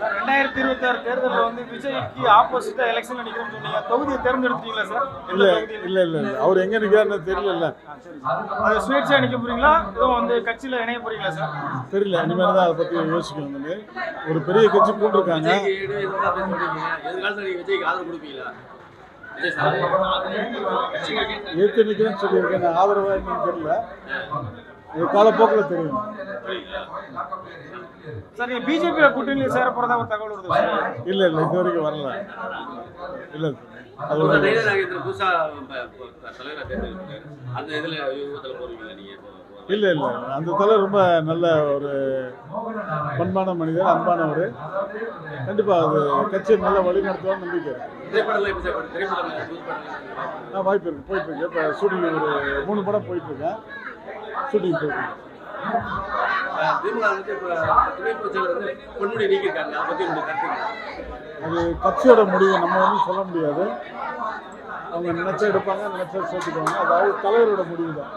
2026 தேர்தலில் வந்து விஜய்க்கு ஆப்போசிட்டா எலெக்ஷன்ல நிக்கிறேன்னு சொன்னீங்க. தொகுதியை தேர்ந்தெடுத்தீங்களா சார்? இல்ல இல்ல இல்ல இல்ல அவர் எங்க நிக்கிறாருன்னு தெரியல. அது சுயேட்சையா நிக்க போறீங்களா? இதுவும் வந்து கட்சியில இணைய போறீங்களா சார்? தெரியல. இனிமேல் தான் அதை பத்தி யோசிக்கணும். ஒரு பெரிய கட்சி போட்டிருக்காங்க. ஏற்று நிக்கிறேன்னு சொல்லியிருக்கேன். ஆதரவா என்னன்னு தெரியல. காலப்போக்கில் தெரியும். சார் நீங்க பிஜேபி கூட்டணியில சேர போறதா ஒரு தகவல் வருது. இல்ல இல்ல இது வரைக்கும் வரல. இல்ல அது இல்ல இல்ல அந்த தலைவர் ரொம்ப நல்ல ஒரு பண்பான மனிதர், அன்பானவர். கண்டிப்பா அது கட்சியை நல்ல வழி நடத்துவான்னு நம்பிக்கை. வாய்ப்பு இருக்கு, போயிட்டு இருக்கு. இப்போ ஷூட்டிங் ஒரு 3 படம் போயிட்டு இருக்கேன். ஷூட்டிங் போயிட்டு அது கட்சியோட முடிவு, நம்ம ஒன்றும் சொல்ல முடியாது. அவங்க நினைச்சா எடுப்பாங்க, நினைச்சா சேர்த்துக்குவாங்க. அது அவங்க தலைவரோட முடிவு தான்.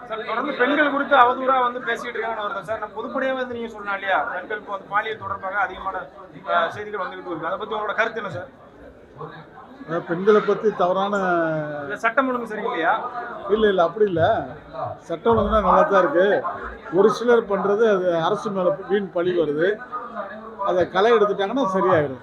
சார் தொடர்ந்து பெண்கள் குறித்து அவதூறா வந்து பேசிட்டு இருக்காங்கன்னு வருது சார். நம்ம பொதுப்படையாக வந்து நீங்க சொன்னா இல்லையா, பெண்களுக்கு வந்து பாலியல் தொடர்பாக அதிகமான செய்திகள் வந்துகிட்டு இருக்கு. அதை பத்தி உங்களோட கருத்து என்ன சார்? பெண்களை பத்தி தவறான சட்டம் ஒழுங்கு சரியில்லையா? இல்ல இல்ல அப்படி இல்ல. சட்டம் ஒழுங்குனா நல்லா தான் இருக்கு. ஒரு சிலர் பண்றது அது அரசு மேல வீண் பழி வருது. அதை களை எடுத்துட்டாங்கன்னா சரியாயிடும்.